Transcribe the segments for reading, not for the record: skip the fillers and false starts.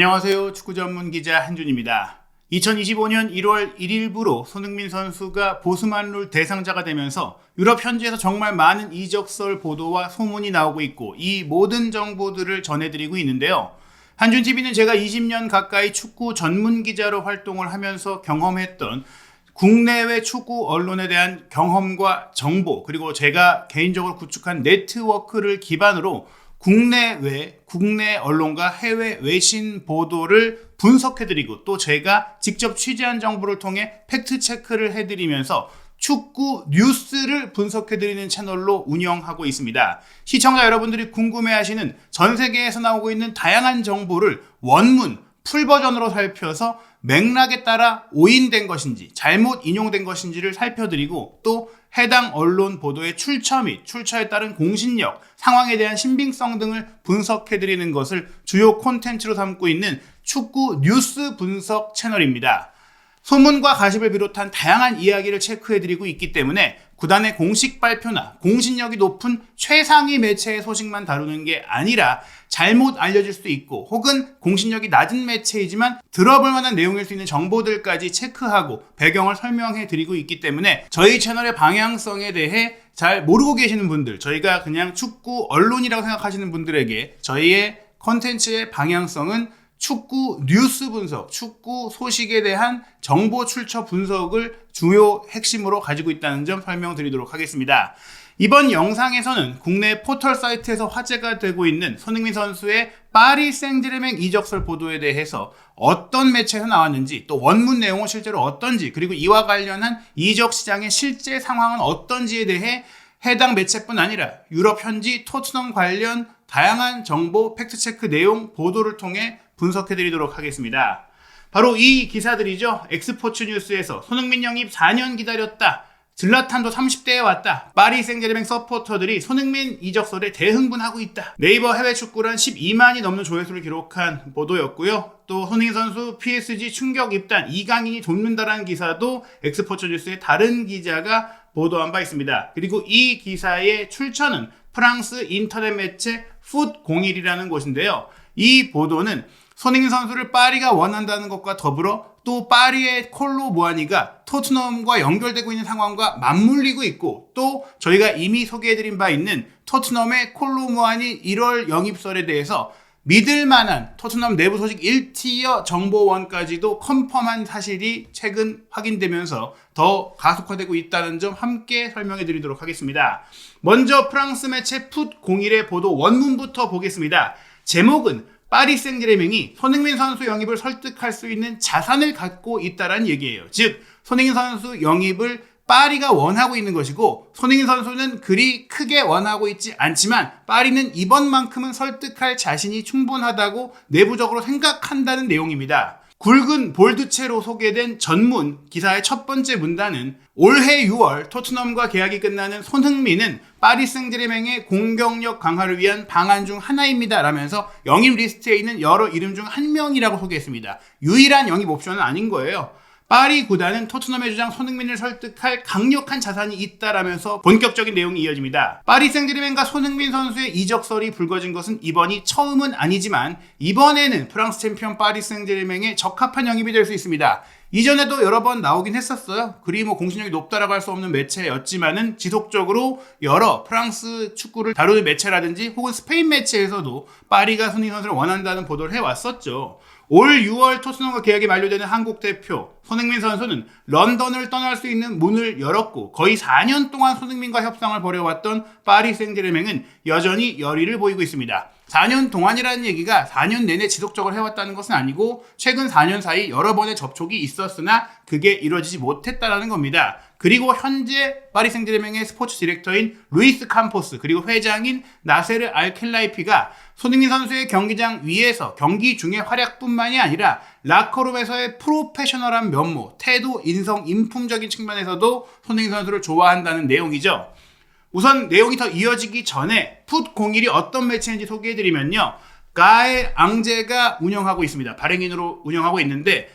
안녕하세요. 축구 전문 기자 한준입니다. 2025년 1월 1일부로 손흥민 선수가 보스만룰 대상자가 되면서 유럽 현지에서 정말 많은 이적설 보도와 소문이 나오고 있고 이 모든 정보들을 전해드리고 있는데요. 한준TV는 제가 20년 가까이 축구 전문 기자로 활동을 하면서 경험했던 국내외 축구 언론에 대한 경험과 정보, 그리고 제가 개인적으로 구축한 네트워크를 기반으로 국내 언론과 해외 외신 보도를 분석해드리고 또 제가 직접 취재한 정보를 통해 팩트체크를 해드리면서 축구 뉴스를 분석해드리는 채널로 운영하고 있습니다. 시청자 여러분들이 궁금해하시는 전 세계에서 나오고 있는 다양한 정보를 원문, 풀버전으로 살펴서 맥락에 따라 오인된 것인지 잘못 인용된 것인지를 살펴드리고 또 해당 언론 보도의 출처 및 출처에 따른 공신력, 상황에 대한 신빙성 등을 분석해드리는 것을 주요 콘텐츠로 삼고 있는 축구 뉴스 분석 채널입니다. 소문과 가십을 비롯한 다양한 이야기를 체크해드리고 있기 때문에 구단의 공식 발표나 공신력이 높은 최상위 매체의 소식만 다루는 게 아니라 잘못 알려질 수도 있고 혹은 공신력이 낮은 매체이지만 들어볼 만한 내용일 수 있는 정보들까지 체크하고 배경을 설명해 드리고 있기 때문에 저희 채널의 방향성에 대해 잘 모르고 계시는 분들, 저희가 그냥 축구 언론이라고 생각하시는 분들에게 저희의 컨텐츠의 방향성은 축구 뉴스 분석, 축구 소식에 대한 정보 출처 분석을 주요 핵심으로 가지고 있다는 점 설명드리도록 하겠습니다. 이번 영상에서는 국내 포털 사이트에서 화제가 되고 있는 손흥민 선수의 파리 생제르맹 이적설 보도에 대해서 어떤 매체에서 나왔는지, 또 원문 내용은 실제로 어떤지, 그리고 이와 관련한 이적 시장의 실제 상황은 어떤지에 대해 해당 매체뿐 아니라 유럽 현지 토트넘 관련 다양한 정보, 팩트체크 내용, 보도를 통해 분석해드리도록 하겠습니다. 바로 이 기사들이죠. 엑스포츠 뉴스에서 손흥민 영입 4년 기다렸다. 질라탄도 30대에 왔다. 파리 생제르맹 서포터들이 손흥민 이적설에 대흥분하고 있다. 네이버 해외 축구란 12만이 넘는 조회수를 기록한 보도였고요. 또 손흥민 선수 PSG 충격 입단 이강인이 돕는다라는 기사도 엑스포츠 뉴스의 다른 기자가 보도한 바 있습니다. 그리고 이 기사의 출처는 프랑스 인터넷 매체 풋01이라는 곳인데요. 이 보도는 손흥민 선수를 파리가 원한다는 것과 더불어 또 파리의 콜로 무아니가 토트넘과 연결되고 있는 상황과 맞물리고 있고 또 저희가 이미 소개해드린 바 있는 토트넘의 콜로 무아니 1월 영입설에 대해서 믿을만한 토트넘 내부 소식 1티어 정보원까지도 컨펌한 사실이 최근 확인되면서 더 가속화되고 있다는 점 함께 설명해 드리도록 하겠습니다. 먼저 프랑스 매체 풋01의 보도 원문부터 보겠습니다. 제목은 파리 생제르맹이 손흥민 선수 영입을 설득할 수 있는 자산을 갖고 있다는 얘기예요. 즉 손흥민 선수 영입을 파리가 원하고 있는 것이고 손흥민 선수는 그리 크게 원하고 있지 않지만 파리는 이번만큼은 설득할 자신이 충분하다고 내부적으로 생각한다는 내용입니다. 굵은 볼드체로 소개된 전문 기사의 첫 번째 문단은 올해 6월 토트넘과 계약이 끝나는 손흥민은 파리 생제르맹의 공격력 강화를 위한 방안 중 하나입니다 라면서 영입 리스트에 있는 여러 이름 중 한 명이라고 소개했습니다. 유일한 영입 옵션은 아닌 거예요. 파리 구단은 토트넘의 주장 손흥민을 설득할 강력한 자산이 있다라면서 본격적인 내용이 이어집니다. 파리 생제르맹과 손흥민 선수의 이적설이 불거진 것은 이번이 처음은 아니지만 이번에는 프랑스 챔피언 파리 생제르맹에 적합한 영입이 될 수 있습니다. 이전에도 여러 번 나오긴 했었어요. 그리 공신력이 높다라고 할 수 없는 매체였지만은 지속적으로 여러 프랑스 축구를 다루는 매체라든지 혹은 스페인 매체에서도 파리가 손흥민 선수를 원한다는 보도를 해왔었죠. 올 6월 토트넘과 계약이 만료되는 한국 대표 손흥민 선수는 런던을 떠날 수 있는 문을 열었고 거의 4년 동안 손흥민과 협상을 벌여왔던 파리 생제르맹은 여전히 열의를 보이고 있습니다. 4년 동안이라는 얘기가 4년 내내 지속적으로 해왔다는 것은 아니고 최근 4년 사이 여러 번의 접촉이 있었으나 그게 이루어지지 못했다는 겁니다. 그리고 현재 파리 생제르맹의 스포츠 디렉터인 루이스 캄포스 그리고 회장인 나세르 알켈라이피가 손흥민 선수의 경기장 위에서 경기 중의 활약뿐만이 아니라 라커룸에서의 프로페셔널한 면모, 태도, 인성, 인품적인 측면에서도 손흥민 선수를 좋아한다는 내용이죠. 우선 내용이 더 이어지기 전에 풋01이 어떤 매체인지 소개해드리면요. 가엘 앙제가 운영하고 있습니다. 발행인으로 운영하고 있는데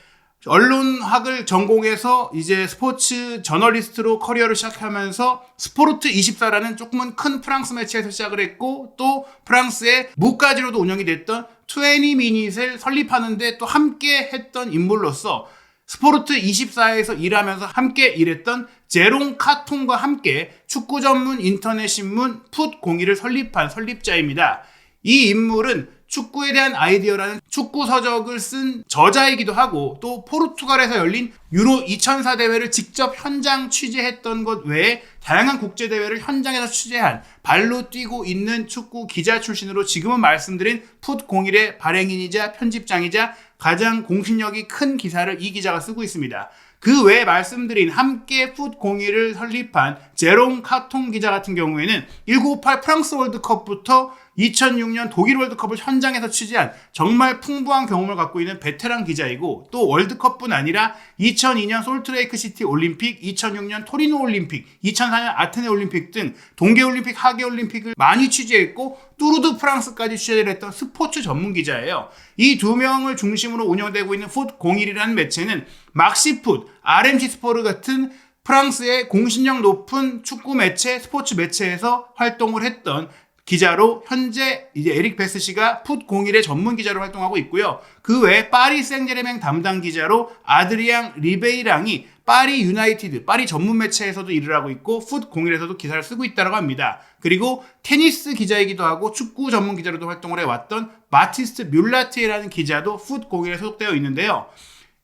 언론학을 전공해서 이제 스포츠 저널리스트로 커리어를 시작하면서 스포르트24라는 조금은 큰 프랑스 매체에서 시작을 했고 또 프랑스의 무가지로도 운영이 됐던 20미닛을 설립하는데 또 함께 했던 인물로서 스포르트 24에서 일하면서 함께 일했던 제롬 카통과 함께 축구 전문 인터넷 신문 풋01을 설립한 설립자입니다. 이 인물은 축구에 대한 아이디어라는 축구 서적을 쓴 저자이기도 하고 또 포르투갈에서 열린 유로 2004 대회를 직접 현장 취재했던 것 외에 다양한 국제 대회를 현장에서 취재한 발로 뛰고 있는 축구 기자 출신으로 지금은 말씀드린 풋01의 발행인이자 편집장이자 가장 공신력이 큰 기사를 이 기자가 쓰고 있습니다. 그 외에 말씀드린 함께 풋01을 설립한 제롬 카통 기자 같은 경우에는 1958 프랑스 월드컵부터 2006년 독일 월드컵을 현장에서 취재한 정말 풍부한 경험을 갖고 있는 베테랑 기자이고 또 월드컵뿐 아니라 2002년 솔트레이크 시티 올림픽, 2006년 토리노 올림픽, 2004년 아테네 올림픽 등 동계올림픽, 하계올림픽을 많이 취재했고 뚜르드 프랑스까지 취재를 했던 스포츠 전문 기자예요. 이 두 명을 중심으로 운영되고 있는 풋01이라는 매체는 막시풋, RMC 스포르 같은 프랑스의 공신력 높은 축구 매체, 스포츠 매체에서 활동을 했던 기자로 현재 이제 에릭 베스 씨가 풋01의 전문 기자로 활동하고 있고요. 그 외에 파리 생제르맹 담당 기자로 아드리앙 리베이랑이 파리 유나이티드, 파리 전문 매체에서도 일을 하고 있고 풋01에서도 기사를 쓰고 있다고 합니다. 그리고 테니스 기자이기도 하고 축구 전문 기자로도 활동을 해왔던 바티스트 뮬라티에라는 기자도 풋01에 소속되어 있는데요.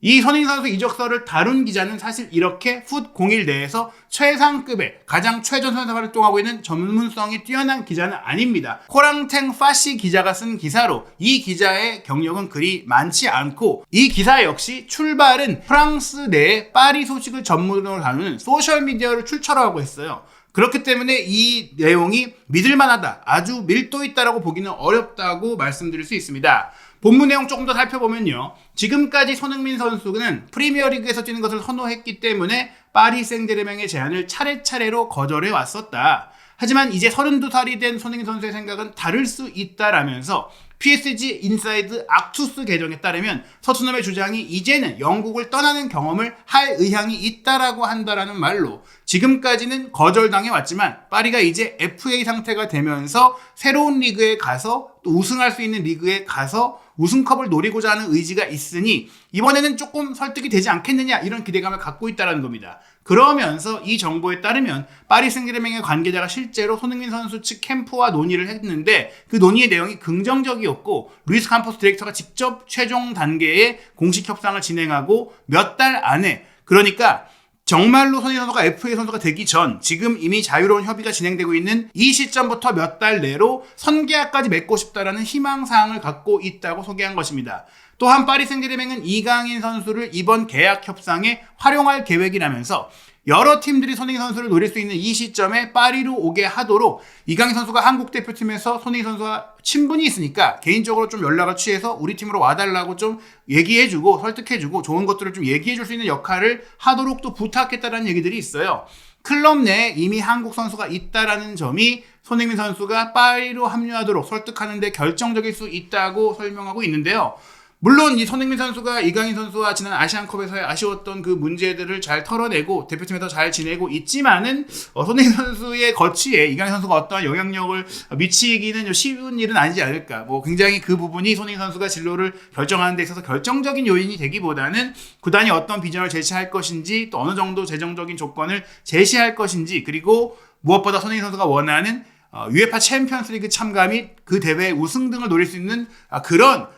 이 손흥민 선수 이적설을 다룬 기자는 사실 이렇게 풋01 내에서 최상급의 가장 최전선에서 활동하고 있는 전문성이 뛰어난 기자는 아닙니다. 코랑탱 파시 기자가 쓴 기사로 이 기자의 경력은 그리 많지 않고 이 기사 역시 출발은 프랑스 내에 파리 소식을 전문으로 다루는 소셜미디어를 출처로 하고 있어요. 그렇기 때문에 이 내용이 믿을만하다, 아주 밀도 있다라고 보기는 어렵다고 말씀드릴 수 있습니다. 본문 내용 조금 더 살펴보면요. 지금까지 손흥민 선수는 프리미어리그에서 뛰는 것을 선호했기 때문에 파리 생제르맹의 제안을 차례차례로 거절해 왔었다. 하지만 이제 32살이 된 손흥민 선수의 생각은 다를 수 있다라면서 PSG 인사이드 악투스 계정에 따르면 토트넘의 주장이 이제는 영국을 떠나는 경험을 할 의향이 있다라고 한다라는 말로 지금까지는 거절당해 왔지만 파리가 이제 FA 상태가 되면서 새로운 리그에 가서 또 우승할 수 있는 리그에 가서 우승컵을 노리고자 하는 의지가 있으니 이번에는 조금 설득이 되지 않겠느냐 이런 기대감을 갖고 있다는 겁니다. 그러면서 이 정보에 따르면 파리 생제르맹의 관계자가 실제로 손흥민 선수 측 캠프와 논의를 했는데 그 논의의 내용이 긍정적이었고 루이스 캄포스 디렉터가 직접 최종 단계의 공식 협상을 진행하고 몇 달 안에 그러니까 정말로 손흥민 선수가 FA 선수가 되기 전 지금 이미 자유로운 협의가 진행되고 있는 이 시점부터 몇 달 내로 선계약까지 맺고 싶다라는 희망사항을 갖고 있다고 소개한 것입니다. 또한 파리 생제르맹은 이강인 선수를 이번 계약 협상에 활용할 계획이라면서 여러 팀들이 손흥민 선수를 노릴 수 있는 이 시점에 파리로 오게 하도록 이강인 선수가 한국 대표팀에서 손흥민 선수와 친분이 있으니까 개인적으로 좀 연락을 취해서 우리 팀으로 와달라고 좀 얘기해주고 설득해주고 좋은 것들을 좀 얘기해줄 수 있는 역할을 하도록 또 부탁했다는 얘기들이 있어요. 클럽 내에 이미 한국 선수가 있다라는 점이 손흥민 선수가 파리로 합류하도록 설득하는 데 결정적일 수 있다고 설명하고 있는데요. 물론 이 손흥민 선수가 이강인 선수와 지난 아시안컵에서의 아쉬웠던 그 문제들을 잘 털어내고 대표팀에서 잘 지내고 있지만은 손흥민 선수의 거취에 이강인 선수가 어떠한 영향력을 미치기는 쉬운 일은 아니지 않을까. 굉장히 그 부분이 손흥민 선수가 진로를 결정하는 데 있어서 결정적인 요인이 되기보다는 구단이 어떤 비전을 제시할 것인지 또 어느 정도 재정적인 조건을 제시할 것인지 그리고 무엇보다 손흥민 선수가 원하는 UEFA 챔피언스리그 참가 및 그 대회 우승 등을 노릴 수 있는 그런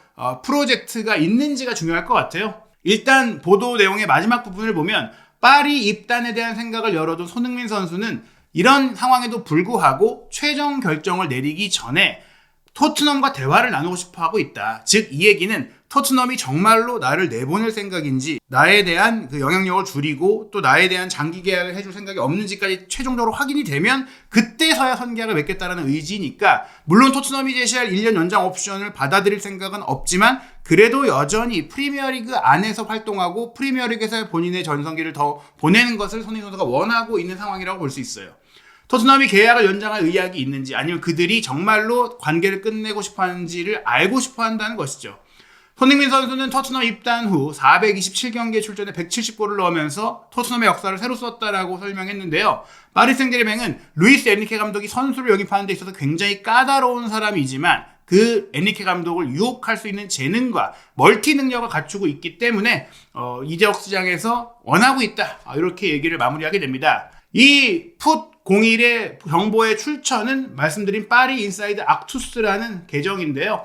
프로젝트가 있는지가 중요할 것 같아요. 일단 보도 내용의 마지막 부분을 보면 파리 입단에 대한 생각을 열어둔 손흥민 선수는 이런 상황에도 불구하고 최종 결정을 내리기 전에 토트넘과 대화를 나누고 싶어 하고 있다. 즉 이 얘기는 토트넘이 정말로 나를 내보낼 생각인지 나에 대한 그 영향력을 줄이고 또 나에 대한 장기 계약을 해줄 생각이 없는지까지 최종적으로 확인이 되면 그때서야 선계약을 맺겠다라는 의지니까 물론 토트넘이 제시할 1년 연장 옵션을 받아들일 생각은 없지만 그래도 여전히 프리미어리그 안에서 활동하고 프리미어리그에서 본인의 전성기를 더 보내는 것을 손흥민 선수가 원하고 있는 상황이라고 볼 수 있어요. 토트넘이 계약을 연장할 의향이 있는지 아니면 그들이 정말로 관계를 끝내고 싶어하는지를 알고 싶어한다는 것이죠. 손흥민 선수는 토트넘 입단 후 427경기에 출전해 170골을 넣으면서 토트넘의 역사를 새로 썼다라고 설명했는데요. 파리 생제르맹은 루이스 엔리케 감독이 선수를 영입하는 데 있어서 굉장히 까다로운 사람이지만 그 엔리케 감독을 유혹할 수 있는 재능과 멀티 능력을 갖추고 있기 때문에 이적 시장에서 원하고 있다. 이렇게 얘기를 마무리하게 됩니다. 이 풋 01의 정보의 출처는 말씀드린 파리 인사이드 악투스라는 계정인데요.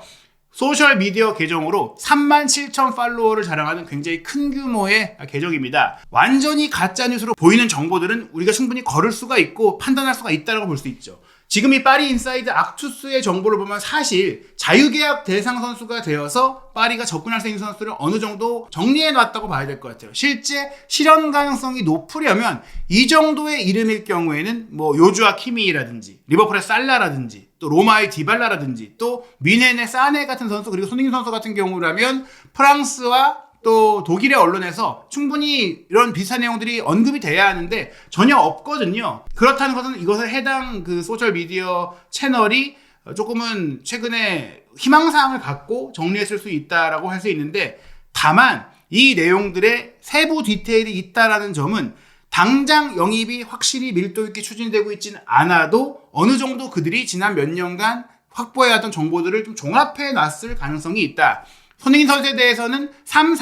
소셜미디어 계정으로 37,000 팔로워를 자랑하는 굉장히 큰 규모의 계정입니다. 완전히 가짜뉴스로 보이는 정보들은 우리가 충분히 거를 수가 있고 판단할 수가 있다고 볼 수 있죠. 지금 이 파리 인사이드 악투스의 정보를 보면 사실 자유계약 대상 선수가 되어서 파리가 접근할 수 있는 선수를 어느 정도 정리해놨다고 봐야 될 것 같아요. 실제 실현 가능성이 높으려면 이 정도의 이름일 경우에는 뭐 요주아 키미라든지 리버풀의 살라라든지 또 로마의 디발라라든지 또 뮌헨의 사네 같은 선수 그리고 손흥민 선수 같은 경우라면 프랑스와 또 독일의 언론에서 충분히 이런 비슷한 내용들이 언급이 돼야 하는데 전혀 없거든요. 그렇다는 것은 이것을 해당 그 소셜미디어 채널이 조금은 최근에 희망사항을 갖고 정리했을 수 있다라고 할 수 있는데 다만 이 내용들의 세부 디테일이 있다라는 점은 당장 영입이 확실히 밀도 있게 추진되고 있지는 않아도 어느 정도 그들이 지난 몇 년간 확보해왔던 정보들을 좀 종합해 놨을 가능성이 있다. 손흥민 선수에 대해서는 지난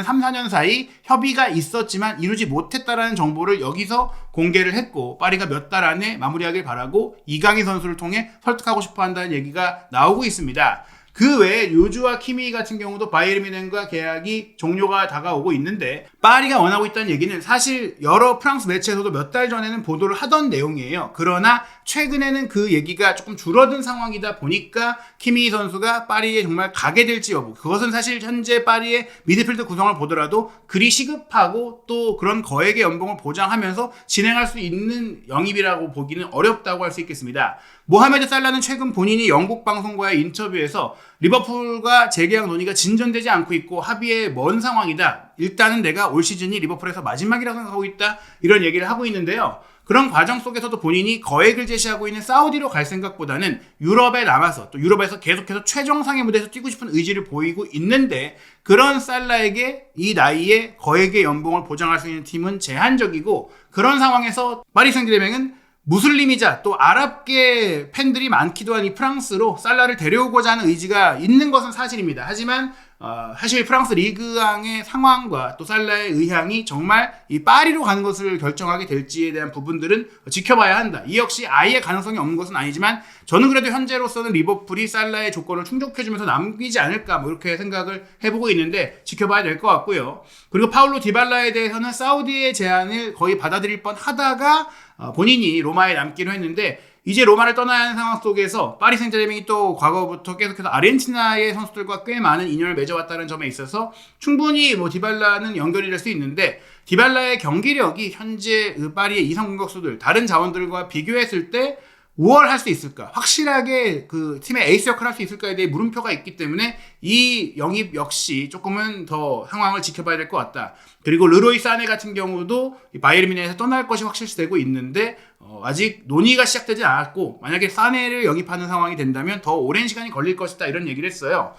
3-4년 사이 협의가 있었지만 이루지 못했다라는 정보를 여기서 공개를 했고 파리가 몇 달 안에 마무리하길 바라고 이강인 선수를 통해 설득하고 싶어 한다는 얘기가 나오고 있습니다. 그 외에 요주와 키미 같은 경우도 바이에른 뮌헨과 계약이 종료가 다가오고 있는데 파리가 원하고 있다는 얘기는 사실 여러 프랑스 매체에서도 몇 달 전에는 보도를 하던 내용이에요. 그러나 최근에는 그 얘기가 조금 줄어든 상황이다 보니까 키미 선수가 파리에 정말 가게 될지 여부 그것은 사실 현재 파리의 미드필드 구성을 보더라도 그리 시급하고 또 그런 거액의 연봉을 보장하면서 진행할 수 있는 영입이라고 보기는 어렵다고 할 수 있겠습니다. 모하메드 살라는 최근 본인이 영국 방송과의 인터뷰에서 리버풀과 재계약 논의가 진전되지 않고 있고 합의에 먼 상황이다. 일단은 내가 올 시즌이 리버풀에서 마지막이라고 생각하고 있다. 이런 얘기를 하고 있는데요. 그런 과정 속에서도 본인이 거액을 제시하고 있는 사우디로 갈 생각보다는 유럽에 남아서 또 유럽에서 계속해서 최정상의 무대에서 뛰고 싶은 의지를 보이고 있는데 그런 살라에게 이 나이에 거액의 연봉을 보장할 수 있는 팀은 제한적이고 그런 상황에서 파리 생제르맹은 무슬림이자 또 아랍계 팬들이 많기도 한 이 프랑스로 살라를 데려오고자 하는 의지가 있는 것은 사실입니다. 하지만 사실 프랑스 리그왕의 상황과 또 살라의 의향이 정말 이 파리로 가는 것을 결정하게 될지에 대한 부분들은 지켜봐야 한다. 이 역시 아예 가능성이 없는 것은 아니지만 저는 그래도 현재로서는 리버풀이 살라의 조건을 충족해주면서 남기지 않을까 뭐 이렇게 생각을 해보고 있는데 지켜봐야 될 것 같고요. 그리고 파울로 디발라에 대해서는 사우디의 제안을 거의 받아들일 뻔 하다가 본인이 로마에 남기로 했는데 이제 로마를 떠나야 하는 상황 속에서 파리 생제르맹이 또 과거부터 계속해서 아르헨티나의 선수들과 꽤 많은 인연을 맺어왔다는 점에 있어서 충분히 뭐 디발라는 연결이 될 수 있는데 디발라의 경기력이 현재 파리의 이상 공격수들 다른 자원들과 비교했을 때 우월할 수 있을까? 확실하게 그 팀의 에이스 역할을 할 수 있을까에 대해 물음표가 있기 때문에 이 영입 역시 조금은 더 상황을 지켜봐야 될 것 같다. 그리고 르로이 사네 같은 경우도 바이에른 뮌헨에서 떠날 것이 확실시되고 있는데 아직 논의가 시작되지 않았고 만약에 사네를 영입하는 상황이 된다면 더 오랜 시간이 걸릴 것이다 이런 얘기를 했어요.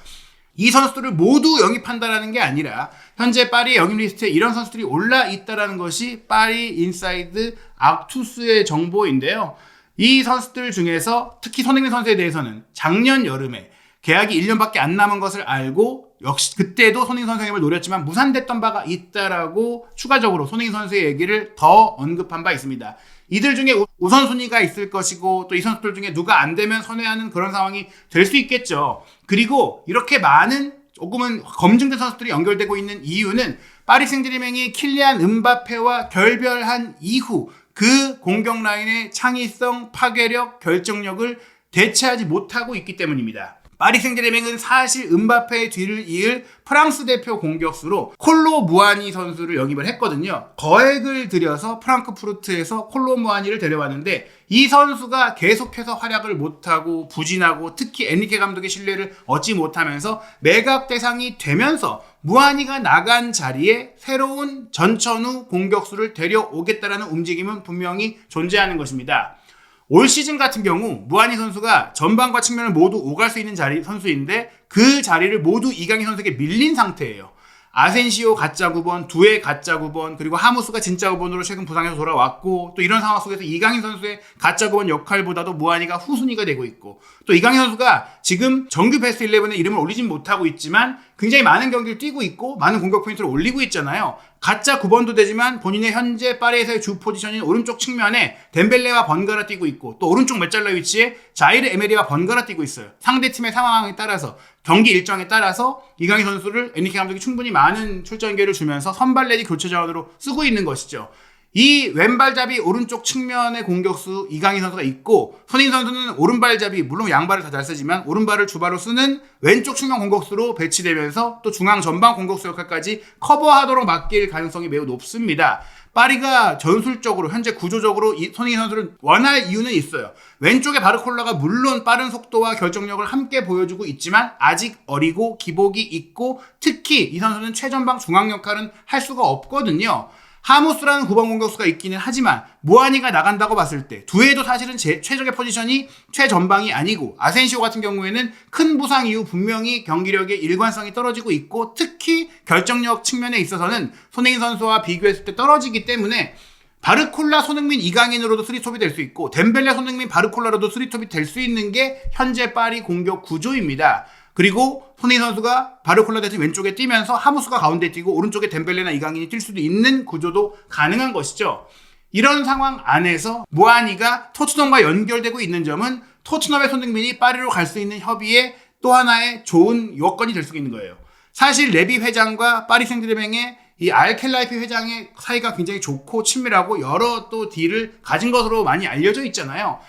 이 선수들을 모두 영입한다라는 게 아니라 현재 파리의 영입 리스트에 이런 선수들이 올라 있다라는 것이 파리 인사이드 악투스의 정보인데요. 이 선수들 중에서 특히 손흥민 선수에 대해서는 작년 여름에 계약이 1년밖에 안 남은 것을 알고 역시 그때도 손흥민 선수 영입을 노렸지만 무산됐던 바가 있다라고 추가적으로 손흥민 선수의 얘기를 더 언급한 바 있습니다. 이들 중에 우선순위가 있을 것이고 또 이 선수들 중에 누가 안 되면 선회하는 그런 상황이 될 수 있겠죠. 그리고 이렇게 많은 조금은 검증된 선수들이 연결되고 있는 이유는 파리 생제르맹이 킬리안 음바페와 결별한 이후 그 공격 라인의 창의성, 파괴력, 결정력을 대체하지 못하고 있기 때문입니다. 파리 생제르맹은 사실 음바페의 뒤를 이을 프랑스 대표 공격수로 콜로 무아니 선수를 영입을 했거든요. 거액을 들여서 프랑크푸르트에서 콜로 무아니를 데려왔는데 이 선수가 계속해서 활약을 못하고 부진하고 특히 엔리케 감독의 신뢰를 얻지 못하면서 매각 대상이 되면서 무아니가 나간 자리에 새로운 전천후 공격수를 데려오겠다라는 움직임은 분명히 존재하는 것입니다. 올 시즌 같은 경우 무아니 선수가 전방과 측면을 모두 오갈 수 있는 선수인데 그 자리를 모두 이강인 선수에게 밀린 상태예요. 아센시오 가짜 9번, 두에 가짜 9번, 그리고 하무스가 진짜 9번으로 최근 부상에서 돌아왔고, 또 이런 상황 속에서 이강인 선수의 가짜 9번 역할보다도 무한이가 후순위가 되고 있고, 또 이강인 선수가 지금 정규 베스트 11에 이름을 올리진 못하고 있지만 굉장히 많은 경기를 뛰고 있고 많은 공격 포인트를 올리고 있잖아요. 가짜 9번도 되지만 본인의 현재 파리에서의 주 포지션인 오른쪽 측면에 덴벨레와 번갈아 뛰고 있고, 또 오른쪽 메잘라 위치에 자이르 에메리와 번갈아 뛰고 있어요. 상대팀의 상황에 따라서, 경기 일정에 따라서 이강인 선수를 엔리케 감독이 충분히 많은 출전 기회를 주면서 선발 내지 교체 자원으로 쓰고 있는 것이죠. 이 왼발잡이 오른쪽 측면의 공격수 이강인 선수가 있고, 손흥민 선수는 오른발잡이, 물론 양발을 다 잘 쓰지만 오른발을 주발로 쓰는 왼쪽 측면 공격수로 배치되면서 또 중앙 전방 공격수 역할까지 커버하도록 맡길 가능성이 매우 높습니다. 파리가 전술적으로, 현재 구조적으로 손흥민 선수를 원할 이유는 있어요. 왼쪽에 바르콜라가 물론 빠른 속도와 결정력을 함께 보여주고 있지만 아직 어리고 기복이 있고, 특히 이 선수는 최전방 중앙 역할은 할 수가 없거든요. 하무스라는 9번 공격수가 있기는 하지만 무한이가 나간다고 봤을 때 두에도 사실은 최적의 포지션이 최전방이 아니고, 아센시오 같은 경우에는 큰 부상 이후 분명히 경기력의 일관성이 떨어지고 있고, 특히 결정력 측면에 있어서는 손흥민 선수와 비교했을 때 떨어지기 때문에 바르콜라, 손흥민, 이강인으로도 3톱이 될 수 있고, 덴벨레, 손흥민, 바르콜라로도 3톱이 될 수 있는 게 현재 파리 공격 구조입니다. 그리고 손흥민 선수가 바르콜라 대신 왼쪽에 뛰면서 하무스가 가운데 뛰고 오른쪽에 덴벨레나 이강인이 뛸 수도 있는 구조도 가능한 것이죠. 이런 상황 안에서 무한이가 토트넘과 연결되고 있는 점은 토트넘의 손흥민이 파리로 갈 수 있는 협의의 또 하나의 좋은 요건이 될 수 있는 거예요. 사실 레비 회장과 파리 생제르맹의 이 알켈라이피 회장의 사이가 굉장히 좋고 친밀하고 여러 또 딜을 가진 것으로 많이 알려져 있잖아요.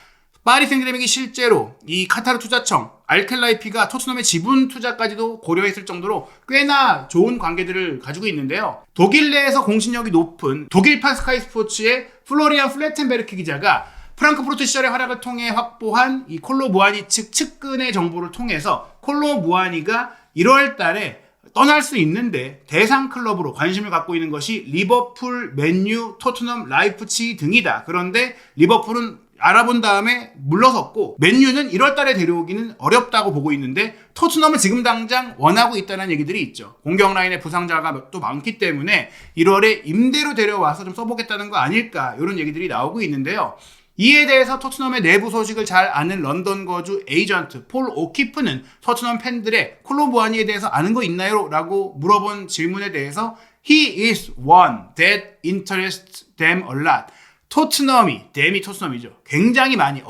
파리 생제르맹이 실제로 이 카타르 투자청 알켈라이피가 토트넘의 지분 투자까지도 고려했을 정도로 꽤나 좋은 관계들을 가지고 있는데요. 독일 내에서 공신력이 높은 독일판 스카이 스포츠의 플로리안 플레텐베르크 기자가 프랑크푸르트 시절의 활약을 통해 확보한 이 콜로 무아니 측 측근의 정보를 통해서 콜로 무아니가 1월 달에 떠날 수 있는데 대상 클럽으로 관심을 갖고 있는 것이 리버풀, 맨유, 토트넘, 라이프치히 등이다. 그런데 리버풀은 알아본 다음에 물러섰고, 맨유는 1월 달에 데려오기는 어렵다고 보고 있는데, 토트넘은 지금 당장 원하고 있다는 얘기들이 있죠. 공격 라인에 부상자가 또 많기 때문에 1월에 임대로 데려와서 좀 써보겠다는 거 아닐까, 이런 얘기들이 나오고 있는데요. 이에 대해서 토트넘의 내부 소식을 잘 아는 런던 거주 에이전트 폴 오키프는 토트넘 팬들의 콜로 무아니에 대해서 아는 거 있나요? 라고 물어본 질문에 대해서 He is one that interests them a lot. 댐이 토트넘이죠. 굉장히 많이,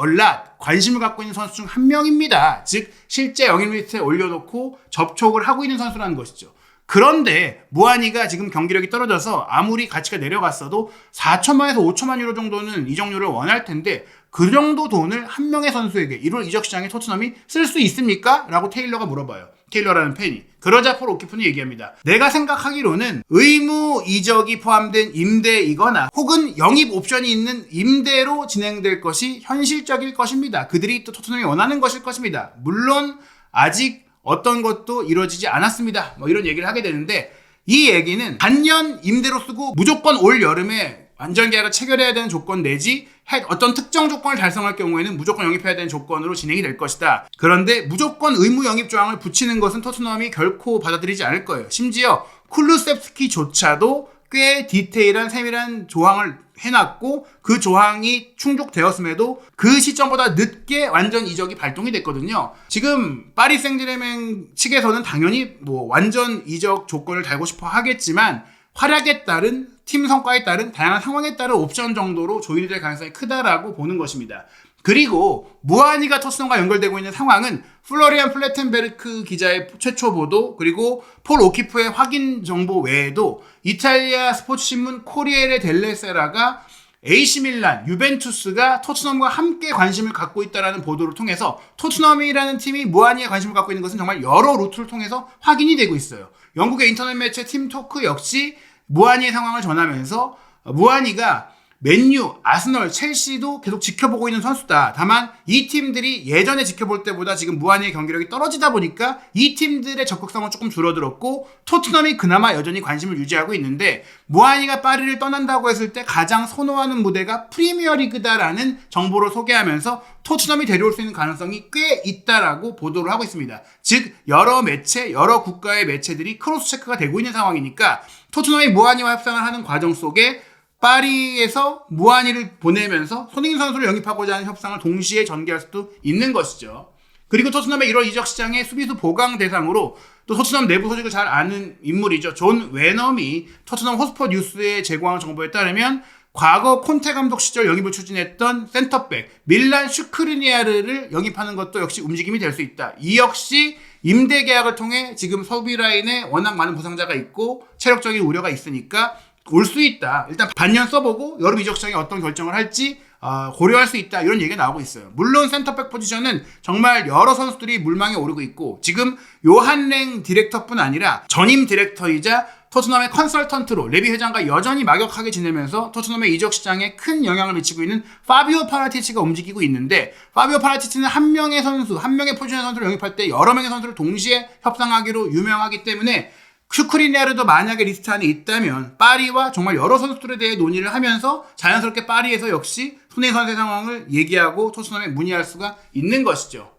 관심을 갖고 있는 선수 중 한 명입니다. 즉 실제 영입 리스트에 올려놓고 접촉을 하고 있는 선수라는 것이죠. 그런데 무한이가 지금 경기력이 떨어져서 아무리 가치가 내려갔어도 4천만에서 5천만 유로 정도는 이적료를 원할 텐데, 그 정도 돈을 한 명의 선수에게 1월 이적 시장에 토트넘이 쓸 수 있습니까? 라고 테일러가 물어봐요. 테일러라는 팬이. 그러자 폴 오키프는 얘기합니다. 내가 생각하기로는 의무 이적이 포함된 임대이거나 혹은 영입 옵션이 있는 임대로 진행될 것이 현실적일 것입니다. 그들이 또 토트넘이 원하는 것일 것입니다. 물론 아직 어떤 것도 이루어지지 않았습니다. 이런 얘기를 하게 되는데, 이 얘기는 단년 임대로 쓰고 무조건 올 여름에 완전 계약을 체결해야 되는 조건 내지 어떤 특정 조건을 달성할 경우에는 무조건 영입해야 되는 조건으로 진행이 될 것이다. 그런데 무조건 의무 영입 조항을 붙이는 것은 토트넘이 결코 받아들이지 않을 거예요. 심지어 쿨루셉스키조차도 꽤 디테일한 세밀한 조항을 해놨고, 그 조항이 충족되었음에도 그 시점보다 늦게 완전 이적이 발동이 됐거든요. 지금 파리 생제르맹 측에서는 당연히 완전 이적 조건을 달고 싶어 하겠지만, 활약에 따른, 팀 성과에 따른, 다양한 상황에 따른 옵션 정도로 조율이 될 가능성이 크다라고 보는 것입니다. 그리고 무한이가 토트넘과 연결되고 있는 상황은 플로리안 플레텐베르크 기자의 최초 보도, 그리고 폴 오키프의 확인 정보 외에도 이탈리아 스포츠 신문 코리에레 델레 세라가 AC 밀란, 유벤투스가 토트넘과 함께 관심을 갖고 있다는 보도를 통해서 토트넘이라는 팀이 무한이에 관심을 갖고 있는 것은 정말 여러 루트를 통해서 확인이 되고 있어요. 영국의 인터넷 매체 팀토크 역시 무한이의 상황을 전하면서 무한이가 맨유, 아스널, 첼시도 계속 지켜보고 있는 선수다. 다만 이 팀들이 예전에 지켜볼 때보다 지금 무한의 경기력이 떨어지다 보니까 이 팀들의 적극성은 조금 줄어들었고 토트넘이 그나마 여전히 관심을 유지하고 있는데 무한이가 파리를 떠난다고 했을 때 가장 선호하는 무대가 프리미어리그다라는 정보를 소개하면서 토트넘이 데려올 수 있는 가능성이 꽤 있다라고 보도를 하고 있습니다. 즉 여러 매체, 여러 국가의 매체들이 크로스 체크가 되고 있는 상황이니까 토트넘이 무한이와 협상을 하는 과정 속에 파리에서 무한이를 보내면서 손흥민 선수를 영입하고자 하는 협상을 동시에 전개할 수도 있는 것이죠. 그리고 토트넘의 1월 이적 시장의 수비수 보강 대상으로 또 토트넘 내부 소식을 잘 아는 인물이죠. 존 웨넘이 토트넘 호스퍼 뉴스에 제공한 정보에 따르면 과거 콘테 감독 시절 영입을 추진했던 센터백 밀란 슈크리니아르를 영입하는 것도 역시 움직임이 될 수 있다. 이 역시 임대 계약을 통해 지금 소비 라인에 워낙 많은 부상자가 있고 체력적인 우려가 있으니까 올 수 있다. 일단 반년 써보고 여름 이적 시장에 어떤 결정을 할지 고려할 수 있다. 이런 얘기가 나오고 있어요. 물론 센터백 포지션은 정말 여러 선수들이 물망에 오르고 있고 지금 요한랭 디렉터뿐 아니라 전임 디렉터이자 토트넘의 컨설턴트로 레비 회장과 여전히 막역하게 지내면서 토트넘의 이적 시장에 큰 영향을 미치고 있는 파비오 파라티치가 움직이고 있는데 파비오 파라티치는 한 명의 선수, 한 명의 포지션 선수를 영입할 때 여러 명의 선수를 동시에 협상하기로 유명하기 때문에 슈크리네르도 만약에 리스트 안에 있다면 파리와 정말 여러 선수들에 대해 논의를 하면서 자연스럽게 파리에서 역시 손흥민 선수의 상황을 얘기하고 토트넘에 문의할 수가 있는 것이죠.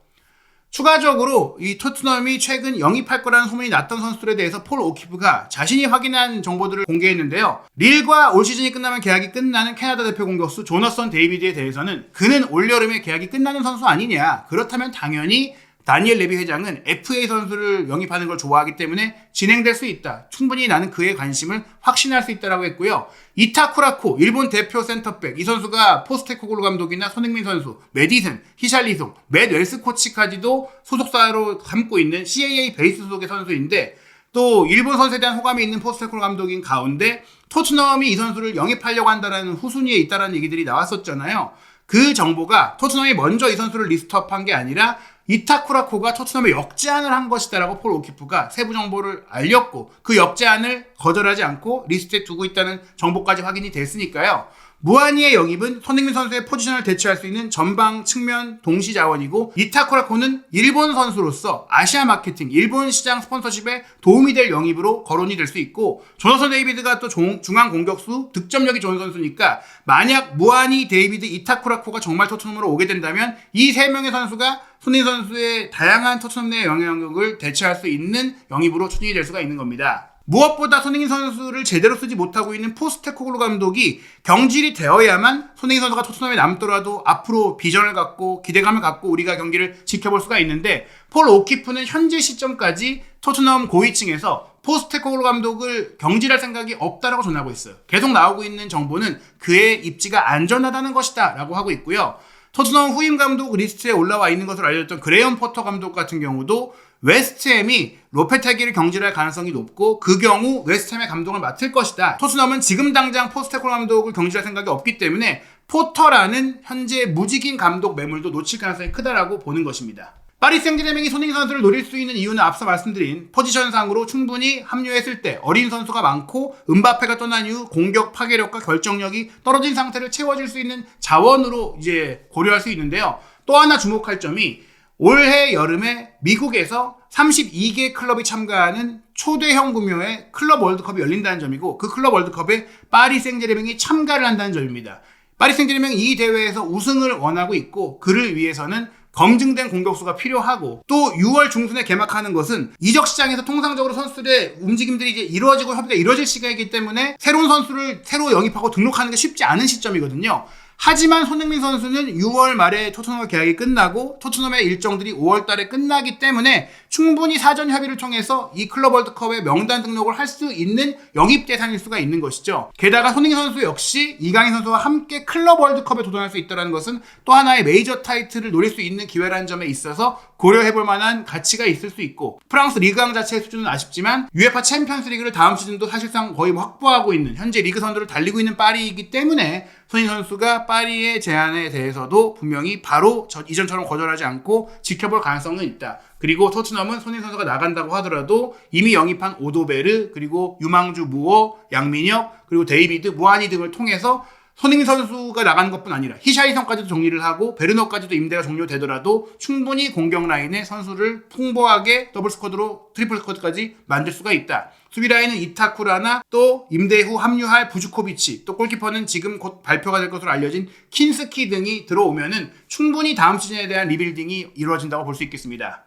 추가적으로 이 토트넘이 최근 영입할 거라는 소문이 났던 선수들에 대해서 폴 오키프가 자신이 확인한 정보들을 공개했는데요. 릴과 올 시즌이 끝나면 계약이 끝나는 캐나다 대표 공격수 조너선 데이비드에 대해서는 그는 올여름에 계약이 끝나는 선수 아니냐. 그렇다면 당연히 다니엘 레비 회장은 FA 선수를 영입하는 걸 좋아하기 때문에 진행될 수 있다. 충분히 나는 그의 관심을 확신할 수 있다라고 했고요. 이타쿠라코 일본 대표 센터백 이 선수가 포스테코글루 감독이나 손흥민 선수, 메디슨, 히샬리송, 맷 웰스 코치까지도 소속사로 담고 있는 CAA 베이스 소속의 선수인데 또 일본 선수에 대한 호감이 있는 포스테코글루 감독인 가운데 토트넘이 이 선수를 영입하려고 한다라는 후순위에 있다라는 얘기들이 나왔었잖아요. 그 정보가 토트넘이 먼저 이 선수를 리스트업한 게 아니라 이타쿠라코가 토트넘에 역제안을 한 것이다라고 폴 오키프가 세부 정보를 알렸고 그 역제안을 거절하지 않고 리스트에 두고 있다는 정보까지 확인이 됐으니까요. 무한이의 영입은 손흥민 선수의 포지션을 대체할 수 있는 전방 측면 동시 자원이고 이타쿠라코는 일본 선수로서 아시아 마케팅, 일본 시장 스폰서십에 도움이 될 영입으로 거론이 될 수 있고 조너선 데이비드가 또 중앙 공격수 득점력이 좋은 선수니까 만약 무한이, 데이비드, 이타쿠라코가 정말 토트넘으로 오게 된다면 이 세 명의 선수가 손흥민 선수의 다양한 토트넘 내 영향력을 대체할 수 있는 영입으로 추진이 될 수가 있는 겁니다. 무엇보다 손흥민 선수를 제대로 쓰지 못하고 있는 포스테코글루 감독이 경질이 되어야만 손흥민 선수가 토트넘에 남더라도 앞으로 비전을 갖고 기대감을 갖고 우리가 경기를 지켜볼 수가 있는데 폴 오키프는 현재 시점까지 토트넘 고위층에서 포스테코글루 감독을 경질할 생각이 없다라고 전하고 있어요. 계속 나오고 있는 정보는 그의 입지가 안전하다는 것이다 라고 하고 있고요. 토트넘 후임 감독 리스트에 올라와 있는 것으로 알려졌던 그레이엄 포터 감독 같은 경우도 웨스트햄이 로페테기를 경질할 가능성이 높고 그 경우 웨스트햄의 감독을 맡을 것이다. 토트넘은 지금 당장 포스테코글루 감독을 경질할 생각이 없기 때문에 포터라는 현재 무직인 감독 매물도 놓칠 가능성이 크다라고 보는 것입니다. 파리 생제르맹이 손흥민 선수를 노릴 수 있는 이유는 앞서 말씀드린 포지션상으로 충분히 합류했을 때 어린 선수가 많고 음바페가 떠난 이후 공격 파괴력과 결정력이 떨어진 상태를 채워줄 수 있는 자원으로 이제 고려할 수 있는데요. 또 하나 주목할 점이 올해 여름에 미국에서 32개 클럽이 참가하는 초대형 규모의 클럽 월드컵이 열린다는 점이고 그 클럽 월드컵에 파리 생제르맹이 참가를 한다는 점입니다. 파리 생제르맹이 이 대회에서 우승을 원하고 있고 그를 위해서는 검증된 공격수가 필요하고 또 6월 중순에 개막하는 것은 이적 시장에서 통상적으로 선수들의 움직임들이 이제 이루어지고 협의가 이루어질 시간이기 때문에 새로운 선수를 새로 영입하고 등록하는 게 쉽지 않은 시점이거든요. 하지만 손흥민 선수는 6월 말에 토트넘과 계약이 끝나고 토트넘의 일정들이 5월 달에 끝나기 때문에 충분히 사전 협의를 통해서 이 클럽 월드컵에 명단 등록을 할 수 있는 영입 대상일 수가 있는 것이죠. 게다가 손흥민 선수 역시 이강인 선수와 함께 클럽 월드컵에 도전할 수 있다는 것은 또 하나의 메이저 타이틀을 노릴 수 있는 기회라는 점에 있어서 고려해볼 만한 가치가 있을 수 있고 프랑스 리그왕 자체의 수준은 아쉽지만 UEFA 챔피언스 리그를 다음 시즌도 사실상 거의 확보하고 있는 현재 리그 선두를 달리고 있는 파리이기 때문에 손흥민 선수가 파리의 제안에 대해서도 분명히 바로 이전처럼 거절하지 않고 지켜볼 가능성은 있다. 그리고 토트넘은 손흥민 선수가 나간다고 하더라도 이미 영입한 오도베르 그리고 유망주 무어, 양민혁 그리고 데이비드, 무하니 등을 통해서 손흥민 선수가 나가는 것뿐 아니라 히샤이성까지도 정리를 하고 베르너까지도 임대가 종료되더라도 충분히 공격 라인에 선수를 풍부하게 더블 스쿼드로 트리플 스쿼드까지 만들 수가 있다. 수비 라인은 이타쿠라나 또 임대 후 합류할 부주코비치, 또 골키퍼는 지금 곧 발표가 될 것으로 알려진 킨스키 등이 들어오면은 충분히 다음 시즌에 대한 리빌딩이 이루어진다고 볼 수 있겠습니다.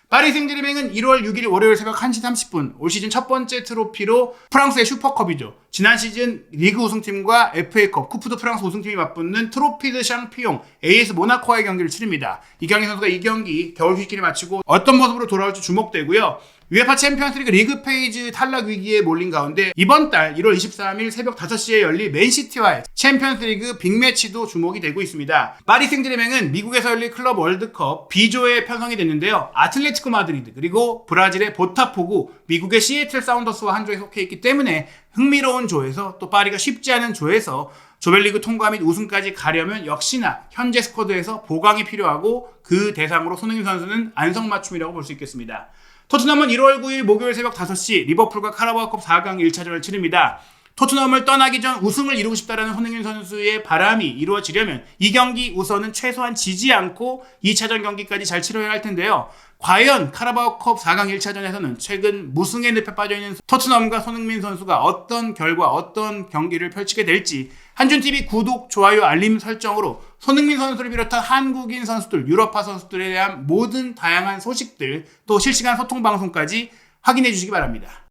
파리 생제르맹은 1월 6일 월요일 새벽 1시 30분 올 시즌 첫 번째 트로피로 프랑스의 슈퍼컵이죠. 지난 시즌 리그 우승팀과 FA컵, 쿠프 드 프랑스 우승팀이 맞붙는 트로피 드 샹피용 AS 모나코와의 경기를 치릅니다. 이경희 선수가 이 경기 겨울 휴식기를 마치고 어떤 모습으로 돌아올지 주목되고요. UEFA 챔피언스리그 리그 페이지 탈락 위기에 몰린 가운데 이번 달 1월 23일 새벽 5시에 열릴 맨시티와의 챔피언스리그 빅매치도 주목이 되고 있습니다. 파리 생제르맹은 미국에서 열릴 클럽 월드컵 B조에 편성이 됐는데요. 아틀레티코 마드리드 그리고 브라질의 보타포구, 미국의 시애틀 사운더스와 한 조에 속해 있기 때문에 흥미로운 조에서 또 파리가 쉽지 않은 조에서 조별리그 통과 및 우승까지 가려면 역시나 현재 스쿼드에서 보강이 필요하고 그 대상으로 손흥민 선수는 안성맞춤이라고 볼 수 있겠습니다. 토트넘은 1월 9일 목요일 새벽 5시 리버풀과 카라바오컵 4강 1차전을 치릅니다. 토트넘을 떠나기 전 우승을 이루고 싶다라는 손흥민 선수의 바람이 이루어지려면 이 경기 우선은 최소한 지지 않고 2차전 경기까지 잘 치러야 할 텐데요. 과연 카라바오컵 4강 1차전에서는 최근 무승의 늪에 빠져있는 토트넘과 손흥민 선수가 어떤 결과, 어떤 경기를 펼치게 될지 한준TV 구독, 좋아요, 알림 설정으로 손흥민 선수를 비롯한 한국인 선수들, 유럽파 선수들에 대한 모든 다양한 소식들, 또 실시간 소통 방송까지 확인해 주시기 바랍니다.